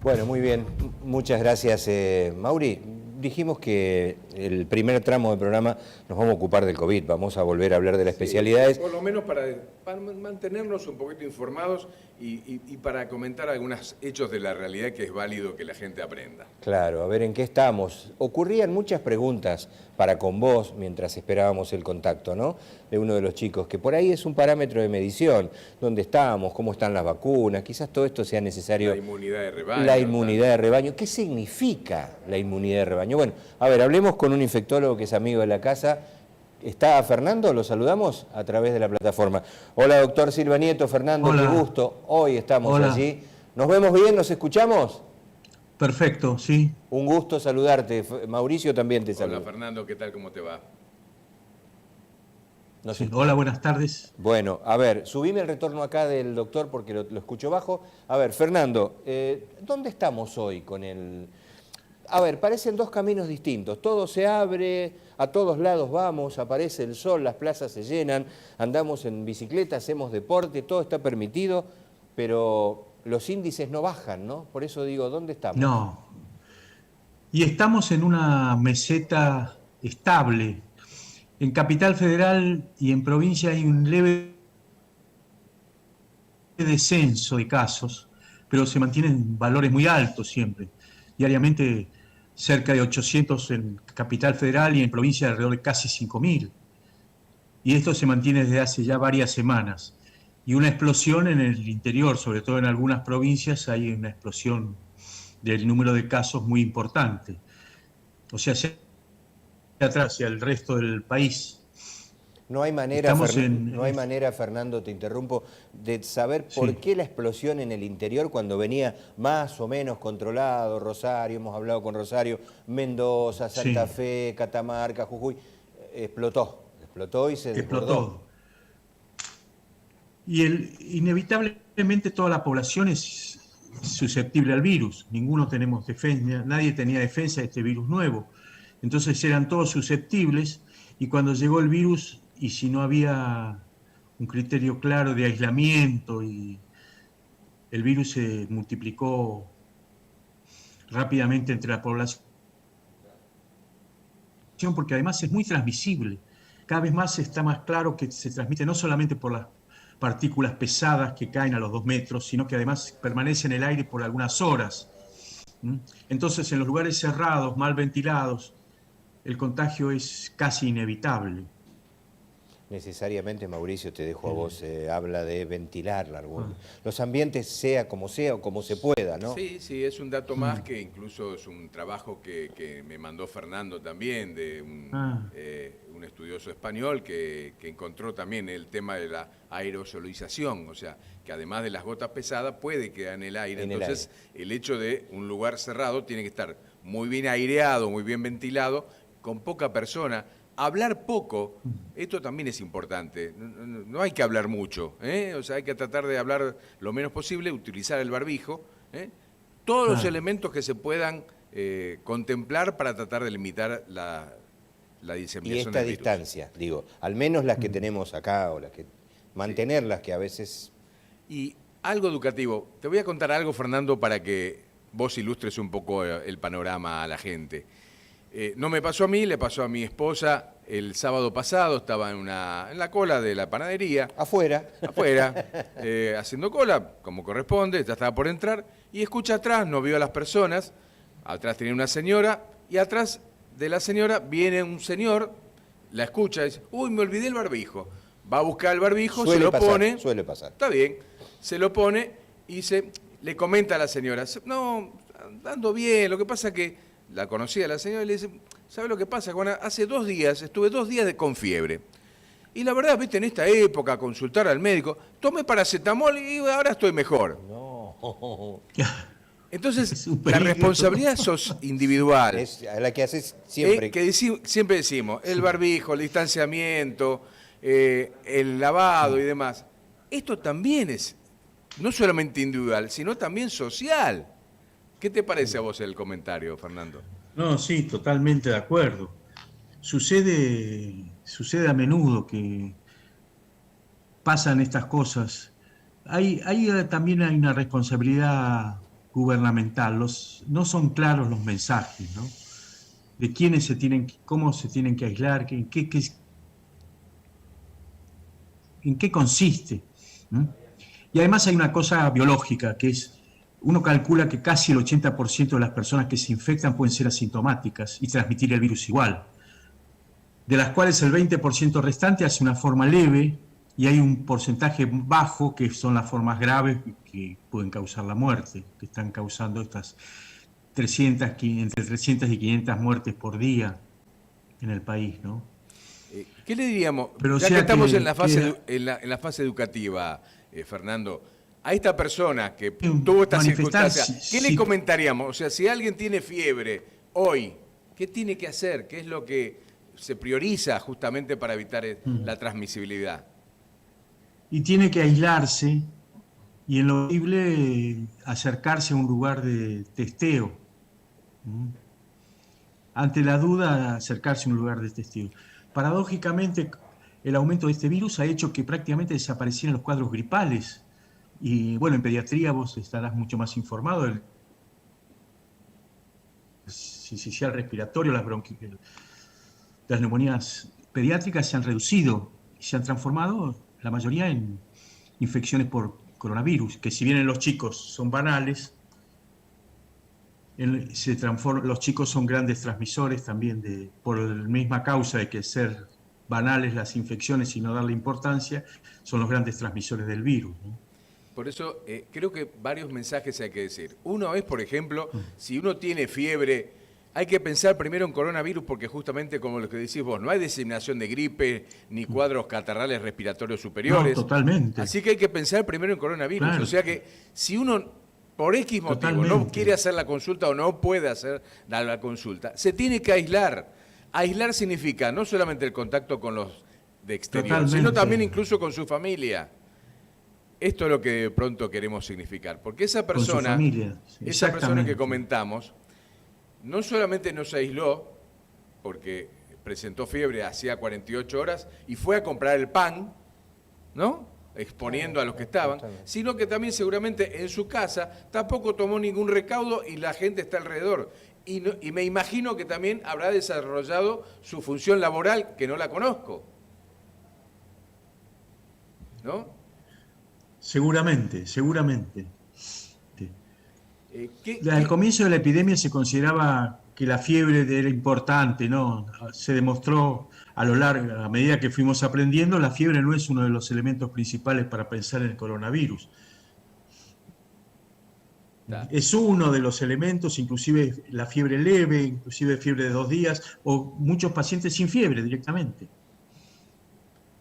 Bueno, muy bien. Muchas gracias, Mauri. Dijimos que el primer tramo del programa nos vamos a ocupar del COVID. Vamos a volver a hablar de las especialidades. Por lo menos para mantenernos un poquito informados y para comentar algunos hechos de la realidad que es válido que la gente aprenda. Claro, a ver en qué estamos. Ocurrían muchas preguntas para con vos mientras esperábamos el contacto, ¿no? De uno de los chicos, que por ahí es un parámetro de medición. ¿Dónde estamos? ¿Cómo están las vacunas? Quizás todo esto sea necesario. La inmunidad de rebaño. La inmunidad de rebaño. ¿Qué significa la inmunidad de rebaño? Bueno, a ver, hablemos con un infectólogo que es amigo de la casa. ¿Está Fernando? Lo saludamos a través de la plataforma. Hola, doctor Silva Nieto. Fernando, Hola. qué gusto. Hoy estamos Hola. allí. ¿Nos vemos bien? ¿Nos escuchamos? Perfecto, sí. Un gusto saludarte. Mauricio también te saluda. Hola, Fernando, ¿qué tal? ¿Cómo te va? Sí. Hola, buenas tardes. Bueno, a ver, subime el retorno acá del doctor porque lo escucho bajo. A ver, Fernando, ¿dónde estamos hoy con el...? A ver, parecen dos caminos distintos. Todo se abre, a todos lados vamos, aparece el sol, las plazas se llenan, andamos en bicicleta, hacemos deporte, todo está permitido, pero los índices no bajan, ¿no? Por eso digo, ¿dónde estamos? No. Y estamos en una meseta estable. En Capital Federal y en provincia hay un leve descenso de casos, pero se mantienen valores muy altos siempre. Diariamente cerca de 800 en Capital Federal y en provincia alrededor de casi 5.000. Y esto se mantiene desde hace ya varias semanas. Y una explosión en el interior, sobre todo en algunas provincias, hay una explosión del número de casos muy importante. O sea, hacia atrás, hacia el resto del país. No hay manera, Fernando, te interrumpo, de saber por qué la explosión en el interior cuando venía más o menos controlado, Rosario, hemos hablado con Rosario, Mendoza, Santa Fe, Catamarca, Jujuy, explotó y se desbordó. Y inevitablemente toda la población es susceptible al virus. Ninguno tenemos defensa, nadie tenía defensa de este virus nuevo. Entonces eran todos susceptibles y cuando llegó el virus, y si no había un criterio claro de aislamiento, y el virus se multiplicó rápidamente entre la población, porque además es muy transmisible. Cada vez más está más claro que se transmite no solamente por las partículas pesadas que caen a los 2 metros, sino que además permanece en el aire por algunas horas. Entonces, en los lugares cerrados, mal ventilados, el contagio es casi inevitable. Necesariamente, Mauricio, te dejo a vos, habla de ventilar los ambientes, sea o como se pueda, ¿no? Sí, es un dato más que incluso es un trabajo que me mandó Fernando también, de un estudioso español que encontró también el tema de la aerosolización, o sea, que además de las gotas pesadas puede quedar en el aire. Entonces, el hecho de un lugar cerrado tiene que estar muy bien aireado, muy bien ventilado, con poca persona. Hablar poco, esto también es importante, no hay que hablar mucho, o sea, hay que tratar de hablar lo menos posible, utilizar el barbijo, todos los elementos que se puedan contemplar para tratar de limitar la diseminación del virus. Y esta distancia, digo, al menos las que tenemos acá, o las que mantenerlas, que a veces... Y algo educativo, te voy a contar algo, Fernando, para que vos ilustres un poco el panorama a la gente. No me pasó a mí, le pasó a mi esposa el sábado pasado, estaba en la cola de la panadería. Afuera, haciendo cola, como corresponde, ya estaba por entrar, y escucha atrás, no vio a las personas, atrás tenía una señora, y atrás de la señora viene un señor, la escucha, y dice, uy, me olvidé el barbijo. Va a buscar el barbijo, pone. Suele pasar. Está bien, se lo pone y le comenta a la señora, no, ando bien, lo que pasa que la conocía la señora y le dice, ¿sabe lo que pasa? Hace 2 días, estuve 2 días con fiebre. Y la verdad, viste, en esta época, consultar al médico, tomé paracetamol y ahora estoy mejor. No. Entonces, la responsabilidad sos individual. Es la que haces siempre. Siempre decimos, el barbijo, el distanciamiento, el lavado y demás. Esto también es no solamente individual, sino también social. ¿Qué te parece a vos el comentario, Fernando? No, sí, totalmente de acuerdo. sucede a menudo que pasan estas cosas. También hay una responsabilidad gubernamental. No son claros los mensajes, ¿no? De quiénes cómo se tienen que aislar, en qué consiste, ¿no? Y además hay una cosa biológica, que es, uno calcula que casi el 80% de las personas que se infectan pueden ser asintomáticas y transmitir el virus igual, de las cuales el 20% restante hace una forma leve y hay un porcentaje bajo que son las formas graves que pueden causar la muerte, que están causando estas entre 300 y 500 muertes por día en el país, ¿no? ¿Qué le diríamos? Pero ya que estamos en la fase educativa, Fernando, a esta persona que tuvo esta circunstancia, ¿qué le comentaríamos? O sea, si alguien tiene fiebre hoy, ¿qué tiene que hacer? ¿Qué es lo que se prioriza justamente para evitar la transmisibilidad? Y tiene que aislarse y en lo posible acercarse a un lugar de testeo. Ante la duda, acercarse a un lugar de testeo. Paradójicamente, el aumento de este virus ha hecho que prácticamente desaparecieran los cuadros gripales. Y bueno, en pediatría vos estarás mucho más informado. El sincicial respiratorio, las neumonías pediátricas se han reducido y se han transformado, la mayoría, en infecciones por coronavirus, que si bien en los chicos son banales, los chicos son grandes transmisores también, por la misma causa de que ser banales las infecciones y no darle importancia, son los grandes transmisores del virus, ¿no? Por eso creo que varios mensajes hay que decir. Uno es, por ejemplo, si uno tiene fiebre, hay que pensar primero en coronavirus porque justamente, como lo que decís vos, no hay diseminación de gripe ni cuadros catarrales respiratorios superiores. No, totalmente. Así que hay que pensar primero en coronavirus. Claro. O sea que si uno por X motivo no quiere hacer la consulta o no puede hacer la consulta, se tiene que aislar. Aislar significa no solamente el contacto con los de exterior, sino también incluso con su familia. Esto es lo que de pronto queremos significar. Porque esa persona, esa persona que comentamos, no solamente no se aisló, porque presentó fiebre hacía 48 horas y fue a comprar el pan, ¿no?, exponiendo a los que estaban, sino que también seguramente en su casa tampoco tomó ningún recaudo y la gente está alrededor. Y me imagino que también habrá desarrollado su función laboral, que no la conozco, ¿no? Seguramente. Al comienzo de la epidemia se consideraba que la fiebre era importante, ¿no? Se demostró a medida que fuimos aprendiendo, la fiebre no es uno de los elementos principales para pensar en el coronavirus. Es uno de los elementos, inclusive la fiebre leve, inclusive fiebre de 2 días, o muchos pacientes sin fiebre directamente,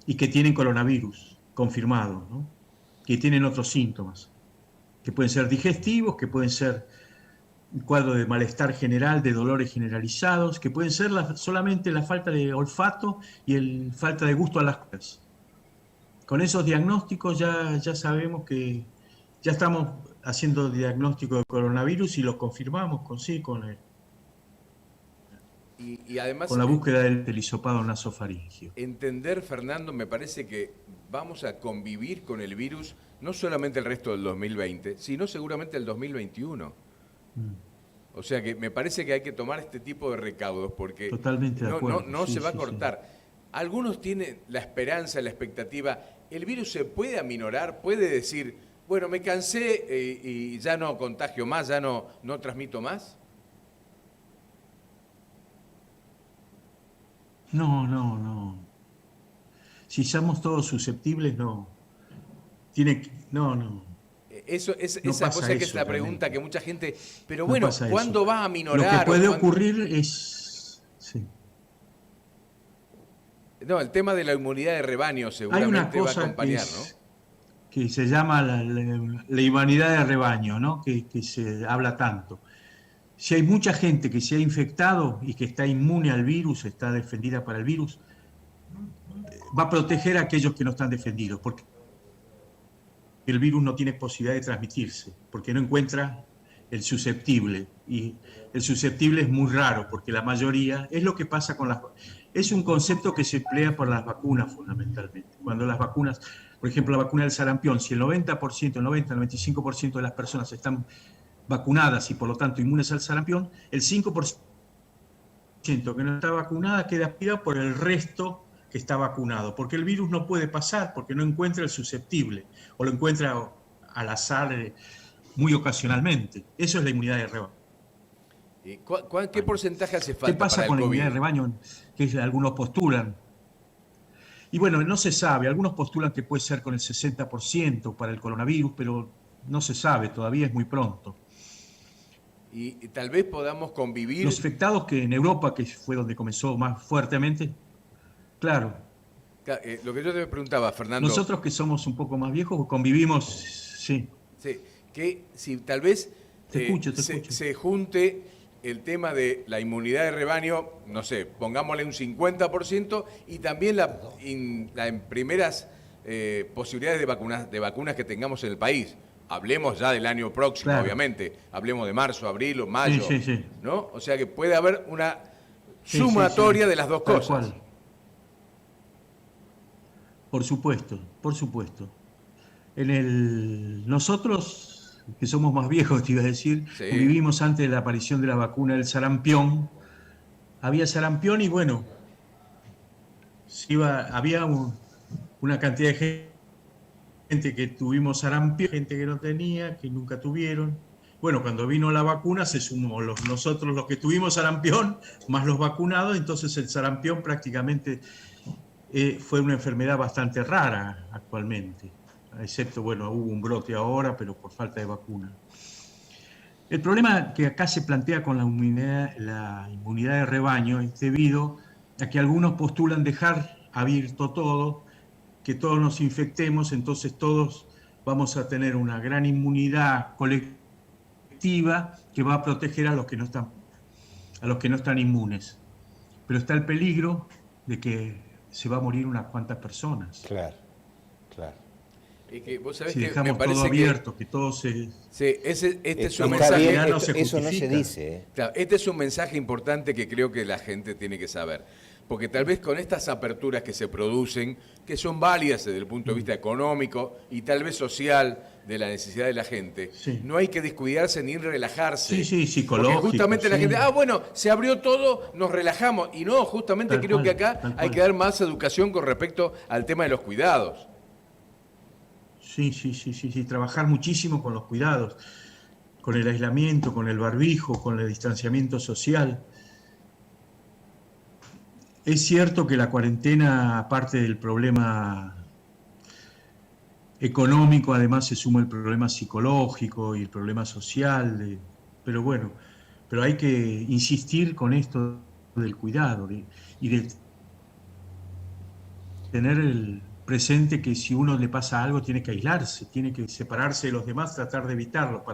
y que tienen coronavirus confirmado, ¿no? Que tienen otros síntomas, que pueden ser digestivos, que pueden ser un cuadro de malestar general, de dolores generalizados, que pueden ser solamente la falta de olfato y falta de gusto a las cosas. Con esos diagnósticos ya sabemos que ya estamos haciendo diagnóstico de coronavirus y lo confirmamos y además, con la búsqueda del hisopado nasofaringio. Entender, Fernando, me parece que vamos a convivir con el virus no solamente el resto del 2020, sino seguramente el 2021. O sea que me parece que hay que tomar este tipo de recaudos porque totalmente de acuerdo. No se va a cortar. Sí. Algunos tienen la esperanza, la expectativa. ¿El virus se puede aminorar? ¿Puede decir, bueno, me cansé y ya no contagio más, ya no transmito más? No. Si somos todos susceptibles, no. No. Esa cosa que es la pregunta que mucha gente... Pero bueno, ¿cuándo va a aminorar? Lo que puede ocurrir es... Sí. No, el tema de la inmunidad de rebaño seguramente va a acompañar, ¿no? Que se llama la inmunidad de rebaño, ¿no? Que se habla tanto. Si hay mucha gente que se ha infectado y que está inmune al virus, está defendida para el virus, va a proteger a aquellos que no están defendidos, porque el virus no tiene posibilidad de transmitirse, porque no encuentra el susceptible. Y el susceptible es muy raro, porque la mayoría, es lo que pasa Es un concepto que se emplea por las vacunas fundamentalmente. Cuando las vacunas, por ejemplo, la vacuna del sarampión, si el 90%, el 90, el 95% de las personas están vacunadas y por lo tanto inmunes al sarampión, el 5% que no está vacunada queda activa por el resto que está vacunado, porque el virus no puede pasar, porque no encuentra el susceptible, o lo encuentra al azar muy ocasionalmente. Eso es la inmunidad de rebaño. ¿Y qué porcentaje hace falta ¿Qué pasa para el con la COVID? inmunidad de rebaño? Que algunos postulan. Y bueno, no se sabe. Algunos postulan que puede ser con el 60% para el coronavirus, pero no se sabe, todavía es muy pronto. Y tal vez podamos convivir. Los infectados que en Europa, que fue donde comenzó más fuertemente, claro. Lo que yo te preguntaba, Fernando. Nosotros que somos un poco más viejos convivimos, sí. Sí, que si tal vez te escucho. Se junte el tema de la inmunidad de rebaño, no sé, pongámosle un 50%, y también en primeras posibilidades de vacunas que tengamos en el país. Hablemos ya del año próximo, claro. Obviamente. Hablemos de marzo, abril o mayo. Sí. ¿No? O sea que puede haber una sumatoria de las dos cosas. Cual. Por supuesto. Nosotros, que somos más viejos, te iba a decir, vivimos antes de la aparición de la vacuna del sarampión. Había sarampión y bueno, había una cantidad de gente que tuvimos sarampión, gente que no tenía, que nunca tuvieron. Bueno, cuando vino la vacuna se sumó nosotros los que tuvimos sarampión, más los vacunados, entonces el sarampión prácticamente fue una enfermedad bastante rara actualmente, excepto, bueno, hubo un brote ahora, pero por falta de vacuna. El problema que acá se plantea con la inmunidad de rebaño es debido a que algunos postulan dejar abierto todo, que todos nos infectemos, entonces todos vamos a tener una gran inmunidad colectiva que va a proteger a los que no están inmunes. Pero está el peligro de que se va a morir unas cuantas personas. Claro. Y que vos sabés si que dejamos me parece todo abierto, que todo se... Sí, este es un mensaje... Bien, eso no se dice. Claro, este es un mensaje importante que creo que la gente tiene que saber. Porque tal vez con estas aperturas que se producen, que son válidas desde el punto de vista económico y tal vez social de la necesidad de la gente, no hay que descuidarse ni relajarse. Sí, psicológico. Porque justamente la gente, bueno, se abrió todo, nos relajamos. Y no, justamente creo que acá hay que dar más educación con respecto al tema de los cuidados. Sí, trabajar muchísimo con los cuidados, con el aislamiento, con el barbijo, con el distanciamiento social. Es cierto que la cuarentena, aparte del problema económico, además se suma el problema psicológico y el problema social, pero hay que insistir con esto del cuidado y de tener el presente que si uno le pasa algo tiene que aislarse, tiene que separarse de los demás, tratar de evitarlo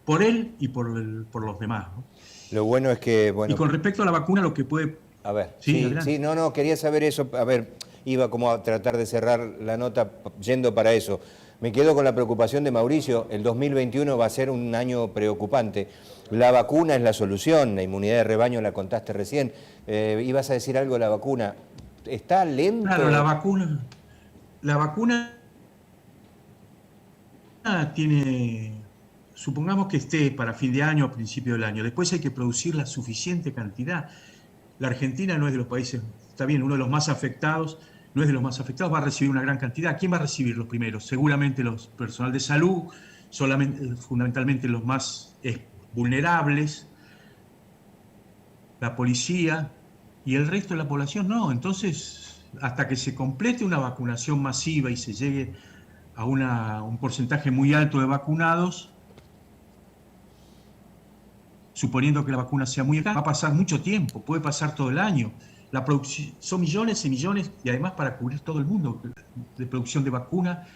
por él y por los demás, ¿no? Lo bueno es que... Y con respecto a la vacuna, lo que puede... A ver, quería saber eso. A ver, iba como a tratar de cerrar la nota yendo para eso. Me quedo con la preocupación de Mauricio. El 2021 va a ser un año preocupante. La vacuna es la solución, la inmunidad de rebaño la contaste recién. Ibas a decir algo de la vacuna. ¿Está lento? Claro, la vacuna tiene... Supongamos que esté para fin de año o principio del año. Después hay que producir la suficiente cantidad. La Argentina no es de los países, está bien, uno de los más afectados, no es de los más afectados, va a recibir una gran cantidad. ¿Quién va a recibir los primeros? Seguramente los personal de salud, fundamentalmente los más vulnerables, la policía y el resto de la población no. Entonces, hasta que se complete una vacunación masiva y se llegue a un porcentaje muy alto de vacunados, suponiendo que la vacuna sea muy eficaz, va a pasar mucho tiempo, puede pasar todo el año. La producción, son millones y millones, y además para cubrir todo el mundo, de producción de vacuna.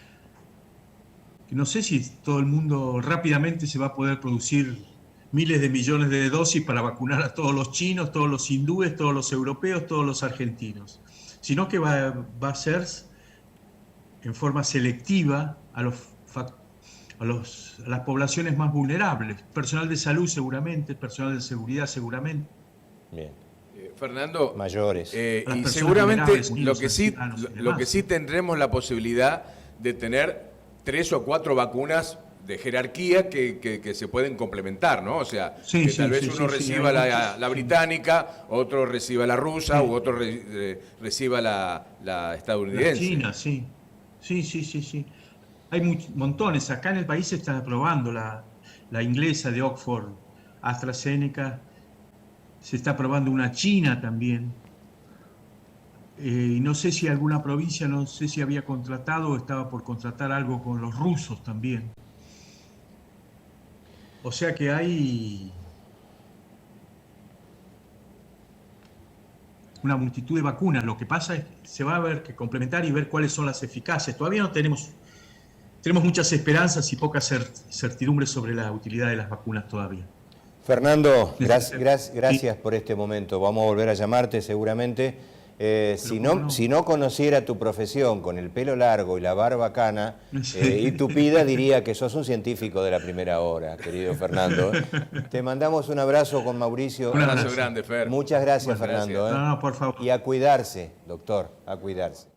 No sé si todo el mundo rápidamente se va a poder producir miles de millones de dosis para vacunar a todos los chinos, todos los hindúes, todos los europeos, todos los argentinos. Sino que va a ser en forma selectiva a las poblaciones más vulnerables, personal de salud seguramente, personal de seguridad seguramente. Bien. Fernando, mayores. y seguramente lo que ancianos sí tendremos la posibilidad de tener 3 o 4 vacunas de jerarquía que se pueden complementar, ¿no? O sea, Sí, que tal vez uno reciba la británica, otro reciba la rusa, u otro reciba la estadounidense. La China, sí. Sí. Hay montones. Acá en el país se están aprobando la inglesa de Oxford, AstraZeneca. Se está aprobando una china también. Y no sé si alguna provincia, no sé si había contratado o estaba por contratar algo con los rusos también. O sea que hay una multitud de vacunas. Lo que pasa es que se va a ver que complementar y ver cuáles son las eficaces. Todavía no tenemos muchas esperanzas y pocas certidumbres sobre la utilidad de las vacunas todavía. Fernando, gracias por este momento. Vamos a volver a llamarte seguramente. Si no conociera tu profesión con el pelo largo y la barba cana y tupida, diría que sos un científico de la primera hora, querido Fernando. Te mandamos un abrazo con Mauricio. Un abrazo grande, Fer. Muchas gracias, Fernando. No, por favor. Y a cuidarse, doctor, a cuidarse.